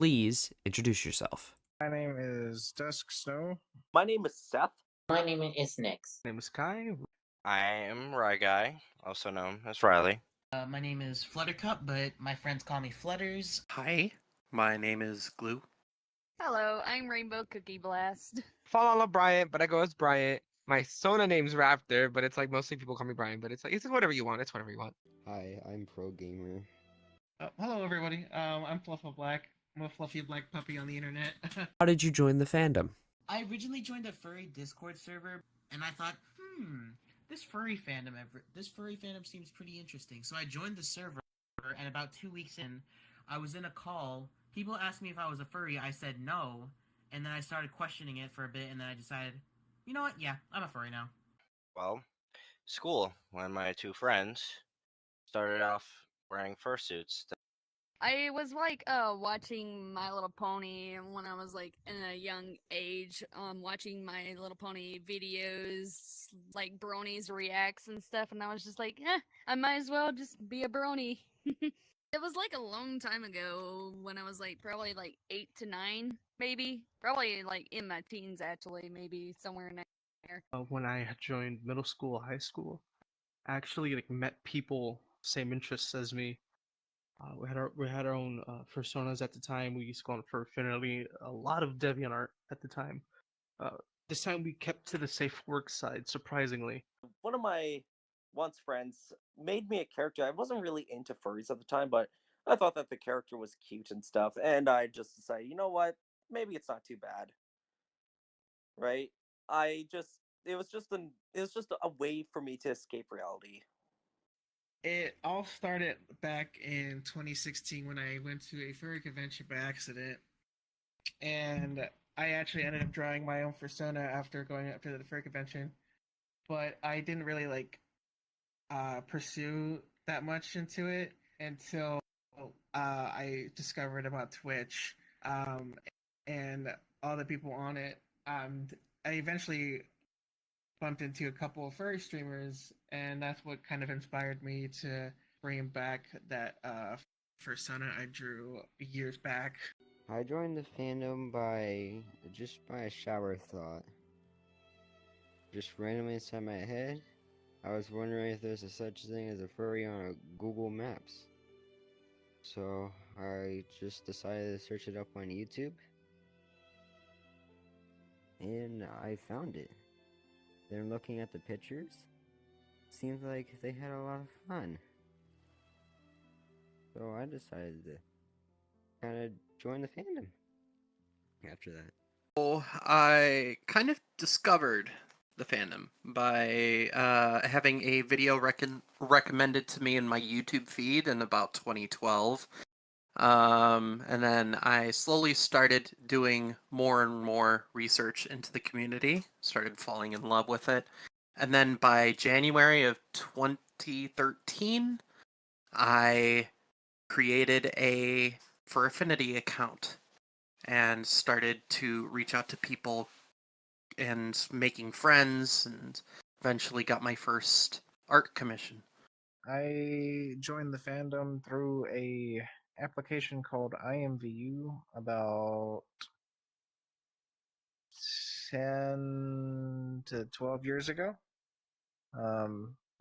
Please introduce yourself. My name is Dusk Snow. My name is Seth. My name is Nix. My name is Kai. I am Rye Guy, also known as Riley. My name is Fluttercup, but my friends call me Flutters. Hi, my name is Glue. Hello, I'm Rainbow Cookie Blast. Follow Bryant, but I go as Bryant. My Sona name's Raptor, but it's like mostly people call me Brian, but it's like it's whatever you want. It's whatever you want. Hi, I'm Pro Gamer. Hello, everybody. I'm Fluffo Black. I'm a fluffy black puppy on the internet. How did you join the fandom? I originally joined a furry Discord server, and I thought, this furry fandom seems pretty interesting. So I joined the server, and about 2 weeks in, I was in a call. People asked me if I was a furry. I said no, and then I started questioning it for a bit, and then I decided, you know what? Yeah, I'm a furry now. Well, school, when my two friends started off wearing fursuits. I was like watching My Little Pony when I was like in a young age, watching My Little Pony videos, like Brony's reacts and stuff, and I was just like, I might as well just be a Brony. It was like a long time ago when I was like probably like 8 to 9, maybe. Probably like in my teens actually, maybe somewhere in there. When I had joined middle school, high school, I actually met people same interests as me. We had our own Fursonas at the time. We used to go on Furfinity, a lot of DeviantArt at the time. This time we kept to the safe work side, surprisingly. One of my once friends made me a character. I wasn't really into furries at the time, but I thought that the character was cute and stuff, and I just decided, you know what? Maybe it's not too bad. Right? It was just a way for me to escape reality. It all started back in 2016 when I went to a furry convention by accident, and I actually ended up drawing my own persona after going up to the furry convention, but I didn't really pursue that much into it until I discovered about Twitch and all the people on it. I eventually bumped into a couple of furry streamers, and that's what kind of inspired me to bring back that persona I drew years back. I joined the fandom by a shower thought. Just randomly inside my head, I was wondering if there's a such thing as a furry on a Google Maps. So I just decided to search it up on YouTube, and I found it. Then looking at the pictures, seems like they had a lot of fun. So I decided to kind of join the fandom after that. So I kind of discovered the fandom by having a video recommended to me in my YouTube feed in about 2012. And then I slowly started doing more and more research into the community, started falling in love with it. And then by January of 2013, I created a Furfinity account and started to reach out to people and making friends, and eventually got my first art commission. I joined the fandom through a application called IMVU about 10 to 12 years ago.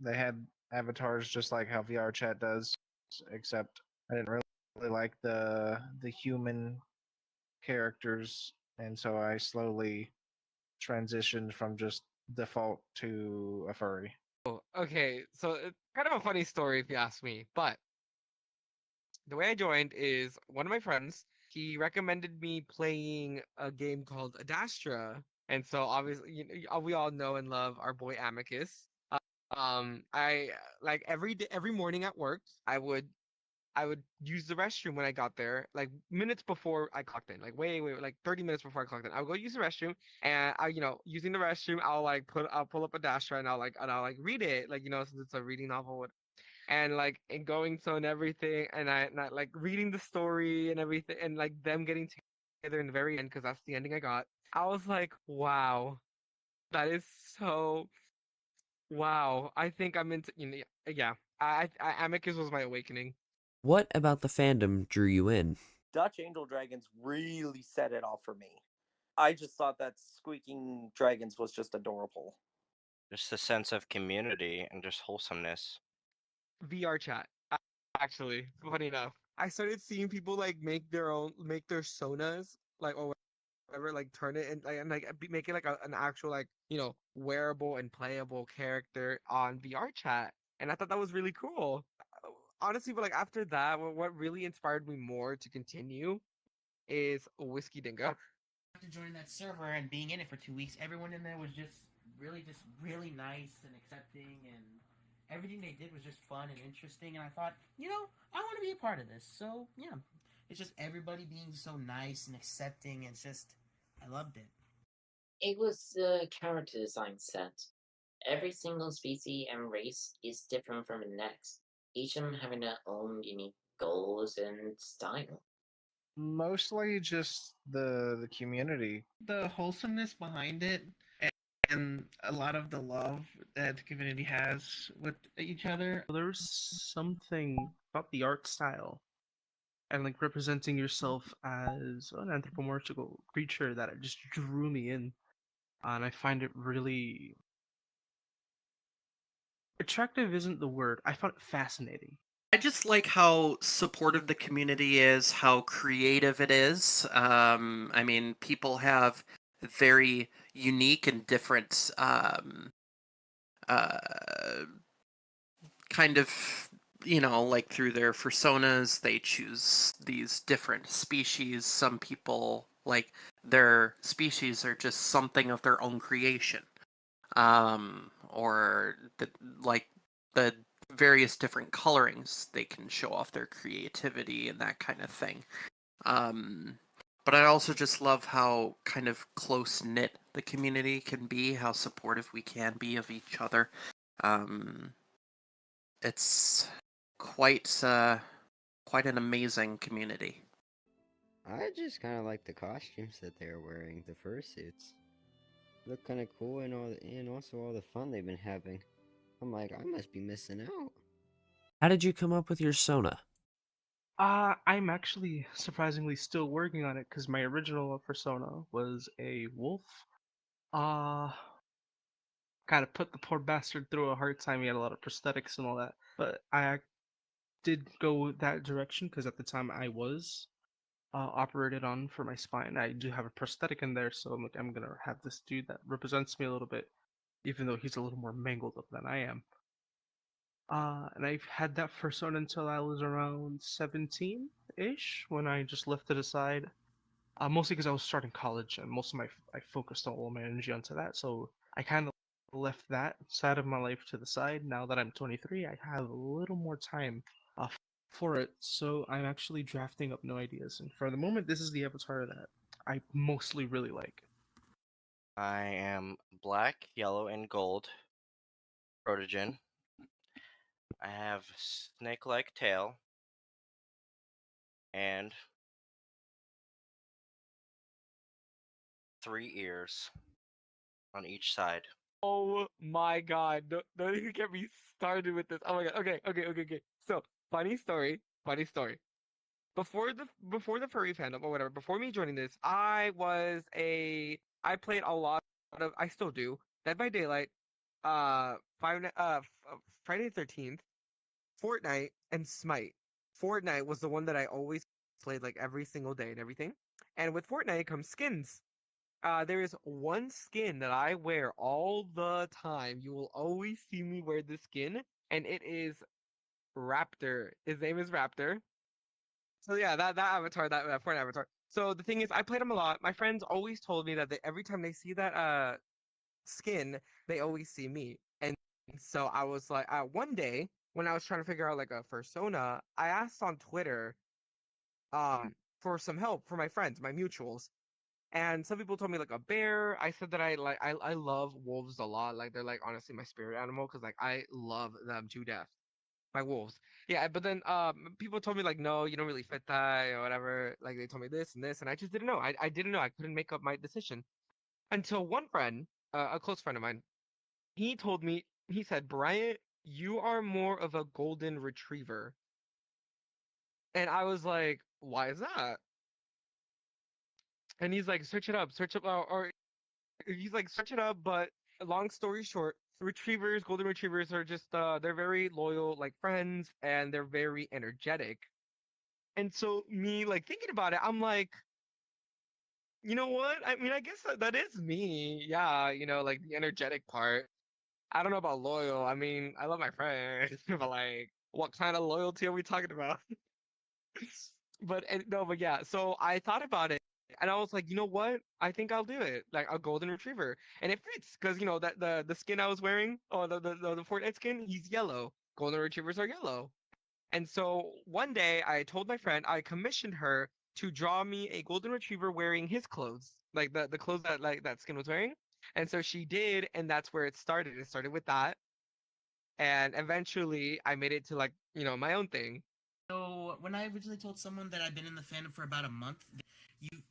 They had avatars just like how VRChat does, except I didn't really like the human characters, and so I slowly transitioned from just default to a furry. Oh, okay, so it's kind of a funny story if you ask me, but the way I joined is one of my friends, he recommended me playing a game called Adastra, and so obviously we all know and love our boy Amicus. I like every morning at work, I would use the restroom when I got there, like minutes before I clocked in, like way, like 30 minutes before I clocked in. I would go use the restroom, and using the restroom, I'll pull up a dash and I'll read it, like since it's a reading novel, and like and going so and everything, and I like reading the story and everything, and like them getting together in the very end because that's the ending I got. I was like, wow, that is so wow. I think I'm into yeah. Amicus was my awakening. What about the fandom drew you in? Dutch Angel Dragons really set it off for me. I just thought that squeaking dragons was just adorable. Just a sense of community and just wholesomeness. VRChat. Actually, funny enough, I started seeing people like make their sonas, like, or whatever, like turn it make it like an actual, like, wearable and playable character on VRChat, and I thought that was really cool. Honestly, but like after that, what really inspired me more to continue is Whiskey Dingo. After joining that server and being in it for 2 weeks, everyone in there was just really nice and accepting, and everything they did was just fun and interesting. And I thought, I want to be a part of this. So yeah, it's just everybody being so nice and accepting. It's just, I loved it. It was the character design set. Every single species and race is different from the next, each of them having their own unique goals and style. Mostly just the community. The wholesomeness behind it, and a lot of the love that the community has with each other. There's something about the art style and like representing yourself as an anthropomorphical creature that it just drew me in, and I find it really attractive. Isn't the word? I found it fascinating. I just like how supportive the community is, how creative it is. I mean, people have very unique and different kind of, like through their personas, they choose these different species. Some people, like, their species are just something of their own creation. Or the various different colorings, they can show off their creativity and that kind of thing. But I also just love how kind of close knit the community can be, how supportive we can be of each other. It's quite an amazing community. I just kind of like the costumes that they're wearing, the fursuits. Look kind of cool, and also all the fun they've been having. I'm like, I must be missing out. How did you come up with your Sona? I'm actually surprisingly still working on it because my original persona was a wolf. Kind of put the poor bastard through a hard time. He had a lot of prosthetics and all that, but I did go that direction because at the time I was operated on for my spine. I do have a prosthetic in there, so I'm gonna have this dude that represents me a little bit, even though he's a little more mangled up than I am. And I've had that persona until I was around 17-ish, when I just left it aside. Mostly because I was starting college, and I focused all my energy onto that. So I kind of left that side of my life to the side. Now that I'm 23, I have a little more time for it. So I'm actually drafting up new ideas, and for the moment, this is the avatar that I mostly really like. I am black, yellow, and gold. Protogen. I have snake-like tail and 3 ears on each side. Oh my god! Don't even get me started with this. Oh my god. Okay. So, funny story. Funny story. Before the furry fandom or whatever, before me joining this, I played a lot of, I still do, Dead by Daylight, Friday the 13th, Fortnite, and Smite. Fortnite was the one that I always played like every single day and everything. And with Fortnite comes skins. There is one skin that I wear all the time. You will always see me wear this skin, and it is Raptor. His name is Raptor. So yeah, that avatar, that Fortnite avatar. So the thing is, I played him a lot. My friends always told me that every time they see that skin, they always see me. And so I was like, one day when I was trying to figure out like a persona, I asked on Twitter for some help for my friends, my mutuals. And some people told me like a bear. I said that I love wolves a lot. Like they're like honestly my spirit animal because like I love them to death. My wolves. Yeah, but then people told me like no, you don't really fit that or whatever. Like they told me this and this, and I just didn't know. I didn't know. I couldn't make up my decision until one friend, a close friend of mine, he told me, he said, Bryant, you are more of a golden retriever. And I was like, why is that? And he's like, search up, or he's like, search it up. But long story short, retrievers, golden retrievers are just they're very loyal, like friends, and they're very energetic. And so me like thinking about it, I'm like, you know what? I mean, I guess that is me. Yeah, like the energetic part. I don't know about loyal. I mean, I love my friends, but like, what kind of loyalty are we talking about? But no, but yeah. So I thought about it, and I was like, you know what? I think I'll do it. Like a golden retriever, and it fits because that the skin I was wearing, or the Fortnite skin, he's yellow. Golden retrievers are yellow. And so one day I told my friend I commissioned her to draw me a golden retriever wearing his clothes, like the clothes that like that skin was wearing. And so she did, and that's where it started. It started with that, and eventually I made it to like my own thing. So when I originally told someone that I've been in the fandom for about a month,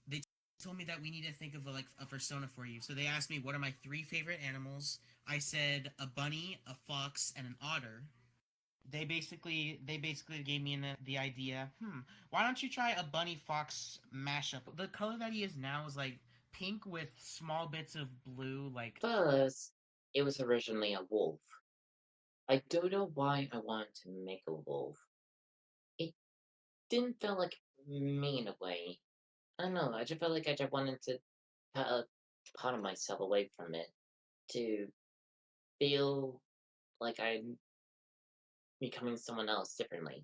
they told me that we need to think of a fursona for you. So they asked me what are my 3 favorite animals. I said a bunny, a fox, and an otter. They basically gave me the idea. Why don't you try a bunny fox mashup? The color that he is now is like pink with small bits of blue. Like Plus, it was originally a wolf. I don't know why I wanted to make a wolf. It didn't feel like me in a way. I don't know, I just felt like I just wanted to cut a part of myself away from it to feel like I'm becoming someone else differently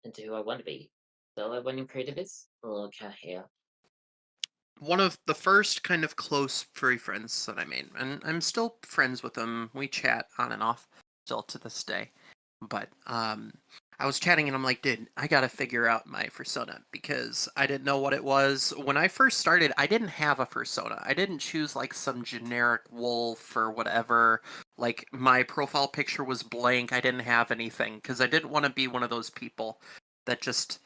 into who I want to be. So I went in creativist, a little cat hair. One of the first kind of close furry friends that I made, and I'm still friends with them. We chat on and off still to this day. But I was chatting and I'm like, dude, I gotta figure out my fursona because I didn't know what it was. When I first started, I didn't have a fursona. I didn't choose like some generic wolf or whatever. Like my profile picture was blank. I didn't have anything because I didn't want to be one of those people that just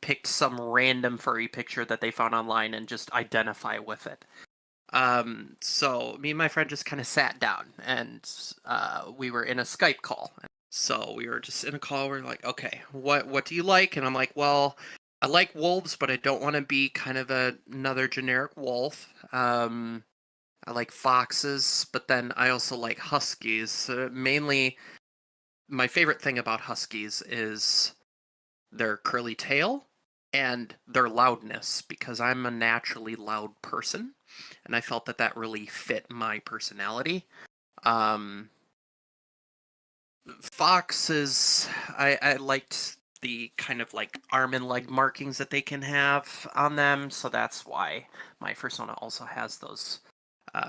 picked some random furry picture that they found online and just identify with it. So me and my friend just kind of sat down and we were in a Skype call. So we were just in a call. We're like, okay, what do you like? And I'm like, well, I like wolves, but I don't want to be kind of another generic wolf. I like foxes, but then I also like huskies. Mainly, my favorite thing about huskies is their curly tail and their loudness because I'm a naturally loud person and I felt that that really fit my personality. Foxes, I liked the kind of like arm and leg markings that they can have on them, so that's why my fursona also has those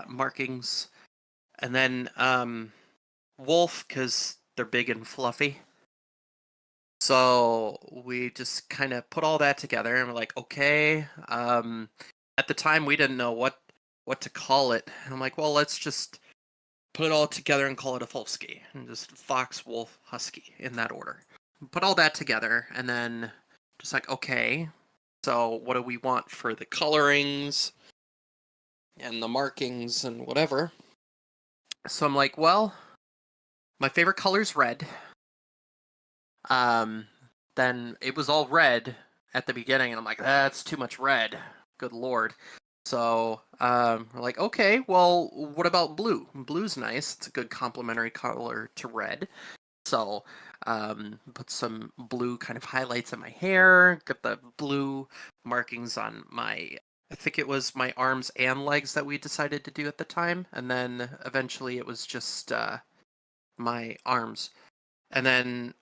markings. And then wolf, because they're big and fluffy. So we just kind of put all that together and we're like, okay. At the time, we didn't know what to call it. And I'm like, well, let's just put it all together and call it a Folfski. And just fox, wolf, husky in that order. Put all that together and then just like, okay, so what do we want for the colorings and the markings and whatever? So I'm like, well, my favorite color's red. Then it was all red at the beginning, and I'm like, that's too much red. Good lord. So we're like, okay, well, what about blue? Blue's nice. It's a good complementary color to red. So put some blue kind of highlights in my hair, got the blue markings on my, I think it was my arms and legs that we decided to do at the time. And then eventually it was just my arms. And then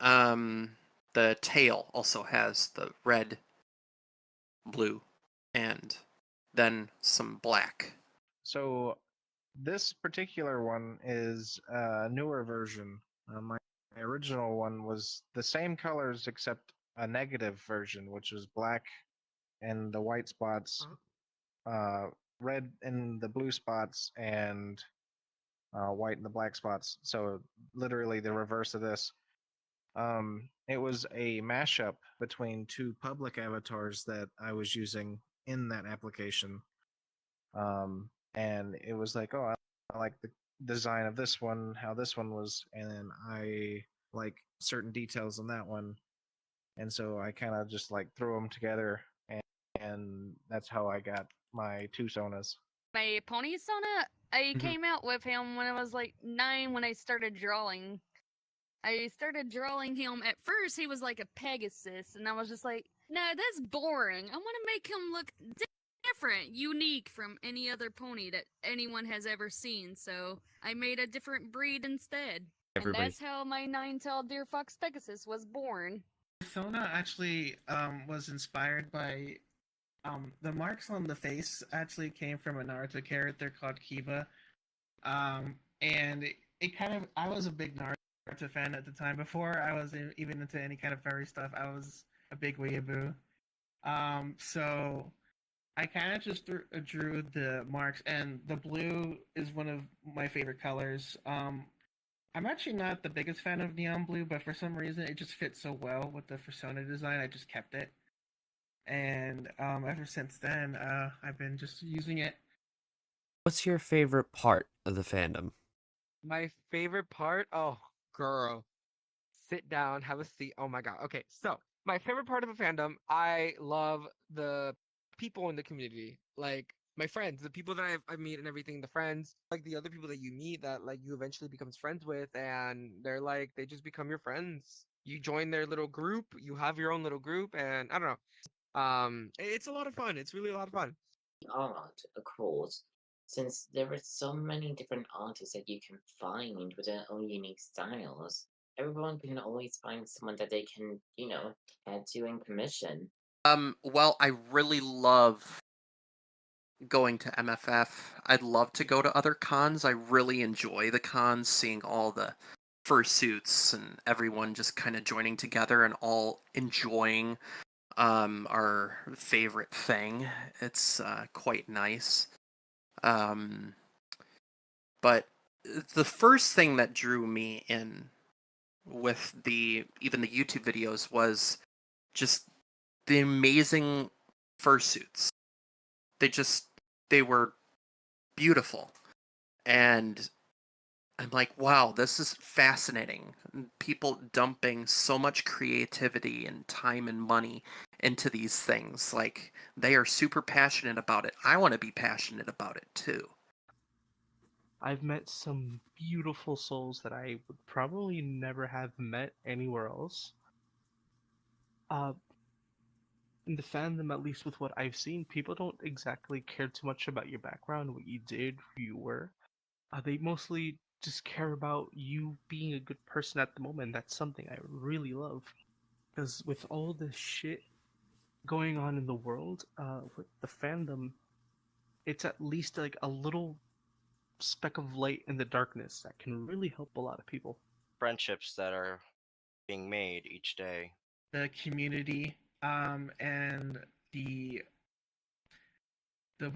the tail also has the red, blue, and then some black. So this particular one is a newer version. My original one was the same colors except a negative version, which was black and the white spots, red and the blue spots, and white and the black spots. So literally the reverse of this. It was a mashup between 2 public avatars that I was using in that application. And it was like, oh, I like the design of this one, how this one was, and then I like certain details on that one. and so I kind of just like threw them together, and that's how I got my two Sonas. My pony Sona, I came out with him when I was like 9 when I started drawing. I started drawing him. At first, he was like a Pegasus, and I was just like, no, that's boring. I want to make him look different, unique from any other pony that anyone has ever seen. So I made a different breed instead. Everybody. And that's how my 9-tailed deer fox Pegasus was born. Fursona actually was inspired by the marks on the face actually came from a Naruto character called Kiba. And it kind of I was a big Naruto fan at the time. Before I was even into any kind of furry stuff, I was a big weeaboo. So I kind of just drew the marks, and the blue is one of my favorite colors. I'm actually not the biggest fan of neon blue, but for some reason it just fits so well with the Fursona design. I just kept it, and ever since then, I've been just using it. What's your favorite part of the fandom? My favorite part? Oh, girl. Sit down, have a seat. Oh my god. Okay, so my favorite part of the fandom, I love the people in the community. Like my friends, the people that I meet and everything, the friends, like the other people that you meet that like you eventually becomes friends with, and they're like they just become your friends. You join their little group, you have your own little group, and I don't know. It's a lot of fun. It's really a lot of fun. Art, of course, since there are so many different artists that you can find with their own unique styles. Everyone can always find someone that they can, tattoo and commission. Well, I really love going to MFF. I'd love to go to other cons. I really enjoy the cons, seeing all the fursuits and everyone just kind of joining together and all enjoying our favorite thing. It's quite nice. But the first thing that drew me in with even the YouTube videos was just the amazing fursuits. They were beautiful. And I'm like, wow, this is fascinating. People dumping so much creativity and time and money into these things. Like, they are super passionate about it. I want to be passionate about it too. I've met some beautiful souls that I would probably never have met anywhere else. In the fandom, at least with what I've seen, people don't exactly care too much about your background, what you did, who you were. They mostly just care about you being a good person at the moment. That's something I really love. Because with all this shit going on in the world, with the fandom, it's at least like a little speck of light in the darkness that can really help a lot of people. Friendships that are being made each day. The community, and the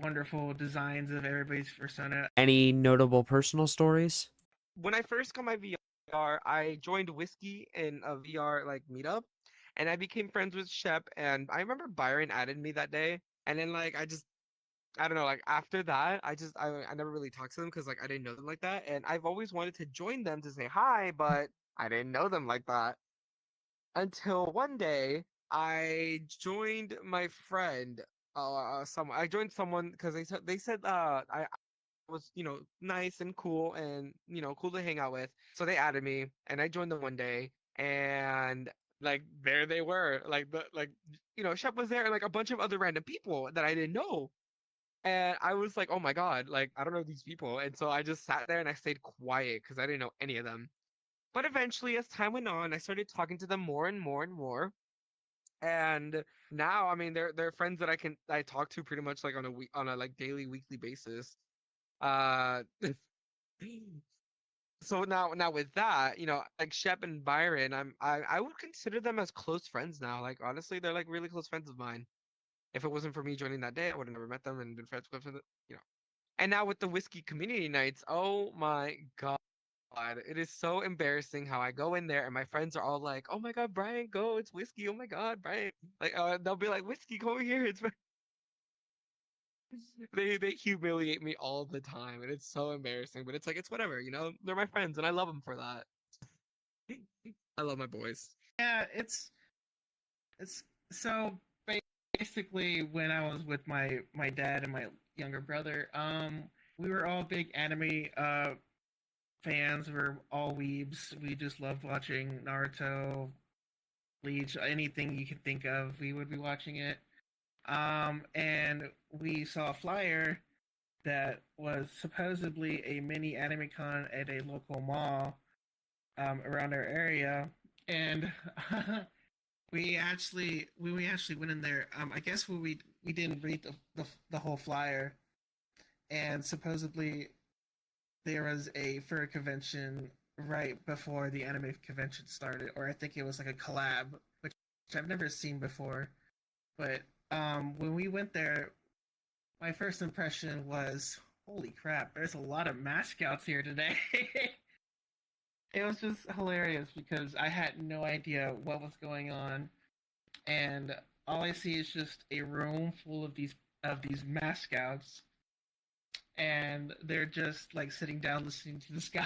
wonderful designs of everybody's persona. Any notable personal stories? When I first got my VR, I joined Whiskey in a VR like meetup, and I became friends with Shep. And I remember Byron added me that day, and then like I don't know, like after that, I never really talked to them because like I didn't know them like that, and I've always wanted to join them to say hi, but I didn't know them like that until one day I joined my friend. I joined someone because they said I was, nice and cool and, cool to hang out with. So they added me and I joined them one day and like there they were. Shep was there and like a bunch of other random people that I didn't know. And I was like, oh my God, like I don't know these people. And so I just sat there and I stayed quiet because I didn't know any of them. But eventually, as time went on, I started talking to them more and more and more. And now, I mean, they're friends that I talk to pretty much like on a like daily, weekly basis. Uh, so now with that, like Shep and Byron, I would consider them as close friends now. Like honestly, they're like really close friends of mine. If it wasn't for me joining that day, I would have never met them and been friends with them. And now with the whiskey community nights, oh my God. It is so embarrassing how I go in there and my friends are all like, "Oh my God, Brian, go! It's whiskey! Oh my God, Brian!" Like, they'll be like, "Whiskey, come over here!" They humiliate me all the time, and it's so embarrassing. But it's like it's whatever, They're my friends, and I love them for that. I love my boys. Yeah, it's It's so basically when I was with my dad and my younger brother, we were all big anime fans. We're all weebs. We just loved watching Naruto, Bleach, anything you could think of. We would be watching it. And we saw a flyer that was supposedly a mini anime con at a local mall around our area, and when we actually went in there, I guess we didn't read the whole flyer, and supposedly there was a fur convention right before the anime convention started, or I think it was like a collab, which I've never seen before. But when we went there, my first impression was, holy crap, there's a lot of mascots here today. It was just hilarious because I had no idea what was going on, and all I see is just a room full of these mascots, and they're just like sitting down listening to this guy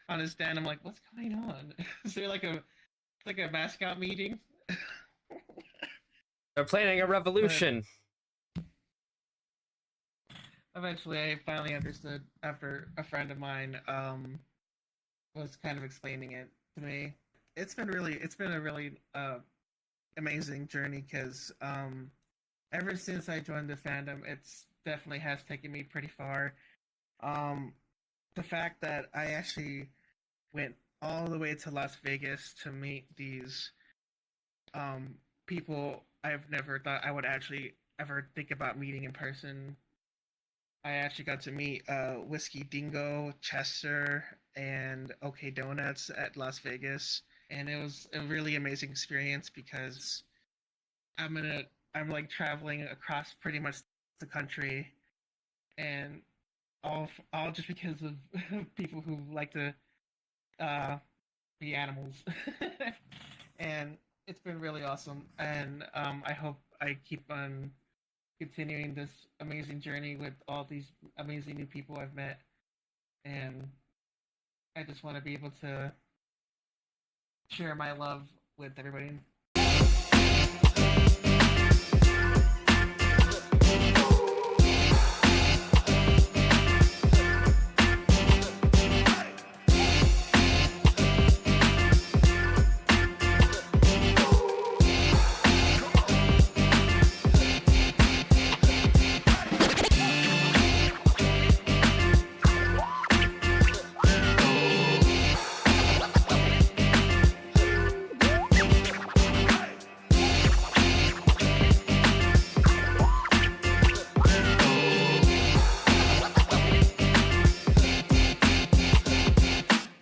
on a stand. I'm like, what's going on? Is there like a mascot meeting? They're planning a But revolution. eventually, I finally understood after a friend of mine was kind of explaining it to me. It's been a really amazing journey because ever since I joined the fandom, it's definitely has taken me pretty far. Um, the fact that I actually went all the way to Las Vegas to meet these people I've never thought I would actually ever think about meeting in person. I actually got to meet Whiskey Dingo, Chester, and OK Donuts at Las Vegas, and it was a really amazing experience because I'm like traveling across pretty much the country, and all just because of people who like to uh, be animals, and it's been really awesome. And I hope I keep on continuing this amazing journey with all these amazing new people I've met, and I just want to be able to share my love with everybody